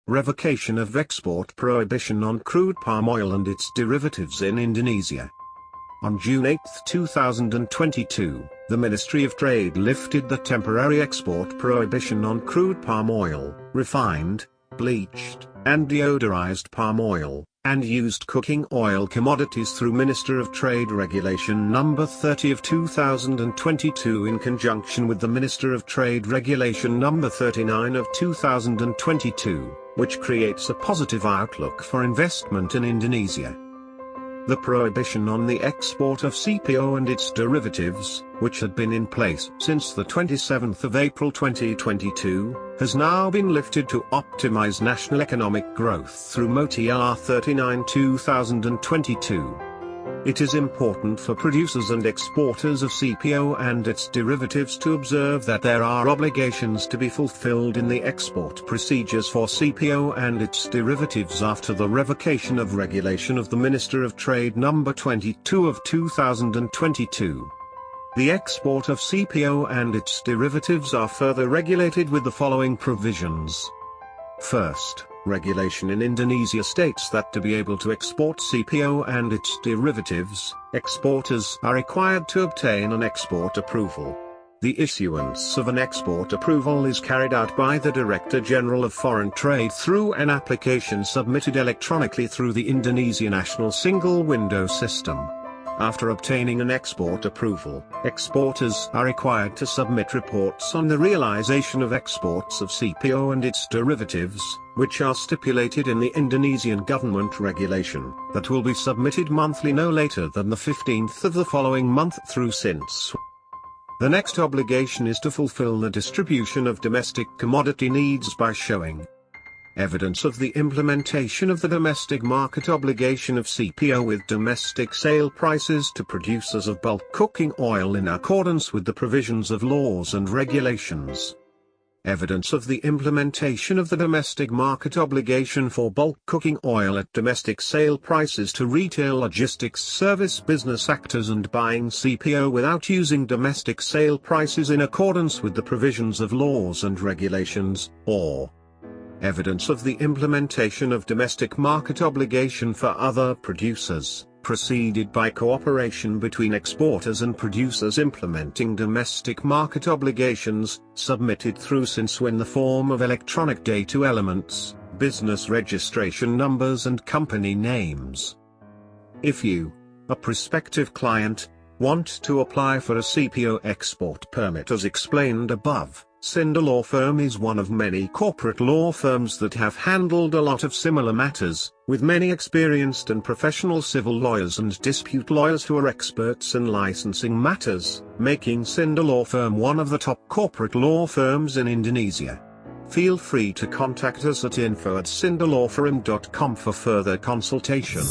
Revocation of export prohibition on crude palm oil and its derivatives in Indonesia. On June 8, 2022, the Ministry of Trade lifted the temporary export prohibition on crude palm oil, refined, bleached, and deodorized palm oil, and used cooking oil commodities through Minister of Trade Regulation No. 30 of 2022 in conjunction with the Minister of Trade Regulation No. 39 of 2022, which creates a positive outlook for investment in Indonesia. The prohibition on the export of CPO and its derivatives, which had been in place since the 27th of April 2022, has now been lifted to optimize national economic growth through MoTR 39/2022. It is important for producers and exporters of CPO and its derivatives to observe that there are obligations to be fulfilled in the export procedures for CPO and its derivatives after the revocation of regulation of the Minister of Trade No. 22 of 2022. The export of CPO and its derivatives are further regulated with the following provisions. First, regulation in Indonesia states that to be able to export CPO and its derivatives, exporters are required to obtain an export approval. The issuance of an export approval is carried out by the Director General of Foreign Trade through an application submitted electronically through the Indonesia National Single Window System. After obtaining an export approval, exporters are required to submit reports on the realization of exports of CPO and its derivatives, which are stipulated in the Indonesian government regulation, that will be submitted monthly no later than the 15th of the following month through since. The next obligation is to fulfill the distribution of domestic commodity needs by showing evidence of the implementation of the domestic market obligation of CPO with domestic sale prices to producers of bulk cooking oil in accordance with the provisions of laws and regulations. Evidence of the implementation of the domestic market obligation for bulk cooking oil at domestic sale prices to retail logistics service business actors and buying CPO without using domestic sale prices in accordance with the provisions of laws and regulations, or evidence of the implementation of domestic market obligation for other producers, preceded by cooperation between exporters and producers implementing domestic market obligations, submitted through SINSW in the form of electronic data elements, business registration numbers and company names. If you, a prospective client, want to apply for a CPO export permit as explained above, Schinder Law Firm is one of many corporate law firms that have handled a lot of similar matters, with many experienced and professional civil lawyers and dispute lawyers who are experts in licensing matters, making Schinder Law Firm one of the top corporate law firms in Indonesia. Feel free to contact us at info@schinderlawfirm.com for further consultation.